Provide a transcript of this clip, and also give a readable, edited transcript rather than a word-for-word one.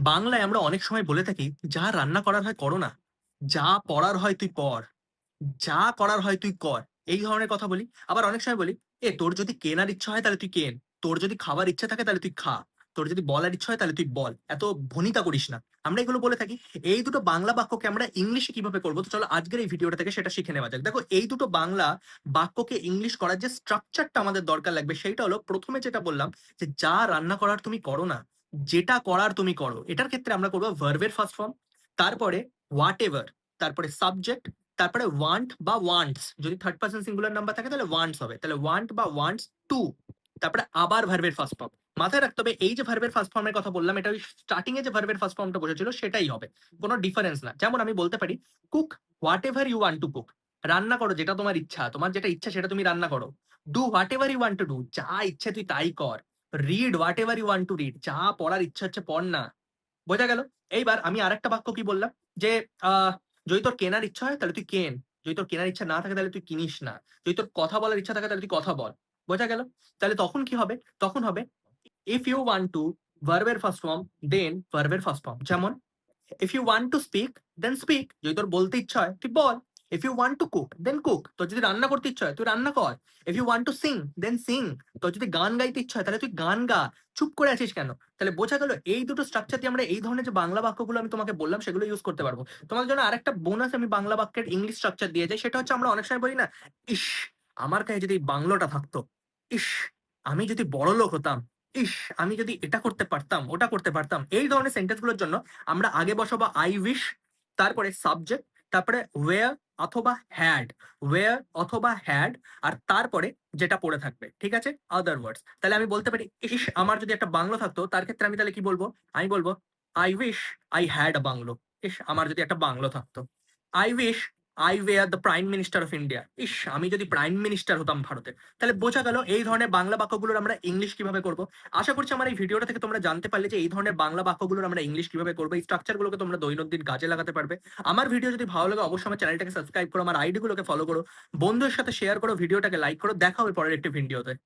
বাংলায় আমরা অনেক সময় বলে থাকি, "যা রান্না করার হয় করো না। যা পড়ার হয় তুই পড়। যা করার হয় তুই কর।" এই ধরনের কথা বলি। আবার অনেক সময় বলি, তোর যদি কেনার ইচ্ছা হয় তাহলে তুই কেন। তোর যদি খাবার ইচ্ছা থাকে তাহলে তুই খা। তোর যদি বলার ইচ্ছা হয় তাহলে তুই বল। এত ভনিতা করিস না।" আমরা এগুলো বলে থাকি। এই দুটো বাংলা বাক্যকে আমরা ইংলিশে কিভাবে করব? তো চলো আজকের এই ভিডিওটা থেকে সেটা শিখে নেওয়া যাক। দেখো এই দুটো বাংলা বাক্যকে ইংলিশ করার যে স্ট্রাকচারটা আমাদের দরকার লাগবে সেইটা হলো ১ম এ যেটা বললাম যে, "যা রান্না করার তুমি করো না। যেটা করার তুমি করো।" এটার ক্ষেত্রে আমরা করব ভার্ব এর ফার্স্ট ফর্ম, তারপরে হোয়াটএভার, তারপরে সাবজেক্ট, তারপরে ওয়ান্ট বা ওয়ান্টস। যদি থার্ড পারসন সিঙ্গুলার নাম্বার থাকে তাহলে ওয়ান্টস হবে। তাহলে ওয়ান্ট বা ওয়ান্টস টু। তারপরে আবার ভার্বের ফার্স্ট ফর্ম। মাথায় রাখতে হবে এই যে ভার্বের ফার্স্ট ফর্মের কথা বললাম এটা ওই স্টার্টিং এ যে ভার্বের ফার্স্ট ফর্মটা বসেছিল সেটাই হবে। কোনো ডিফারেন্স না। যেমন আমি বলতে পারি cook whatever you want to cook. রান্না করো যেটা তোমার ইচ্ছা। তোমার যেটা ইচ্ছা সেটা তুমি রান্না করো। Do whatever you want to do. যা ইচ্ছে তুই তাই কর। Read whatever you want to read. যা পড়ার ইচ্ছা হচ্ছে পড় না। বোঝা গেল? এইবার আমি আরেকটা বাক্য কি বললাম? যে আ যদি তোর কেনার ইচ্ছা হয় তাহলে তুই কেন। যদি তোর কেনার ইচ্ছা না থাকে তাহলে তুই কিনিস না। যদি তোর কথা বলার ইচ্ছা থাকে তাহলে তুই কথা বল। বোঝা গেল? তাহলে তখন কি হবে? তখন হবে if you want to verb এর ফার্স্ট ফর্ম then verb এর ফার্স্ট ফর্ম। যেমন if you want to speak then speak। যদি তোর বলতে ইচ্ছা হয় তুই বল। if you want to cook then cook। তোর যদি রান্না করতে ইচ্ছা হয় তুই রান্না কর। if you want to sing then sing। তোর যদি গান গাইতে ইচ্ছা হয় তাহলে তুই গান গা। চুপ করে আছিস কেন? তাহলে বোঝা গেল এই দুটো স্ট্রাকচার দিয়ে আমরা এই ধরনের যে বাংলা বাক্যগুলো আমি তোমাকে বললাম সেগুলো ইউজ করতে পারবো। তোমাদের জন্য আরেকটা বোনাস আমি বাংলা বাক্যের ইংলিশ স্ট্রাকচার দিয়ে যাই। সেটা হচ্ছে আমরা অনেক সময় বলি না, "ইস! আমার গায়ে যদি এই বাংলোটা থাকতো। ইস! আমি যদি বড়লোক হতাম। ইস! আমি যদি এটা করতে পারতাম, ওটা করতে পারতাম।" এই ধরনের সেন্টেন্স গুলোর জন্য আমরা আগে বসাবো আই উইশ, তারপরে সাবজেক্ট, তারপরে ওয়্যার অথবা হ্যাড, ওয়্যার অথবা হ্যাড, আর তারপরে যেটা পড়ে থাকবে। ঠিক আছে? আদার ওয়ার্ডস। তাহলে আমি বলতে পারি, "ইস! আমার যদি একটা বাংলো থাকতো।" তার ক্ষেত্রে আমি তাহলে কি বলবো? আমি বলবো, "I wish I had a bungalow." ইস! আমার যদি একটা বাংলো থাকতো। I wish I were the prime minister of India. ইস! আমি যদি প্রাইম মিনিস্টার হতাম ভারতের। তাহলে বোঝা গেল এই ধরনের বাংলা বাক্যগুলোর আমরা ইংলিশ কিভাবে করব। আশা করছি আমার এই ভিডিওটা থেকে তোমরা জানতে পারলে যে এই ধরনের বাংলা বাক্যগুলোর আমরা ইংলিশ কিভাবে করব। এই স্ট্রাকচার গুলোকে তোমরা দৈনন্দিন কাজে লাগাতে পারবে। আমার ভিডিও যদি ভালো লাগে অবশ্যই আমার চ্যানেলটাকে সাবস্ক্রাইব করো, আমার আইডি গুলোকে ফলো করো, বন্ধুদের সাথে শেয়ার করো, ভিডিওটাকে লাইক করো। দেখা হবে পরের একটি ভিডিওতে।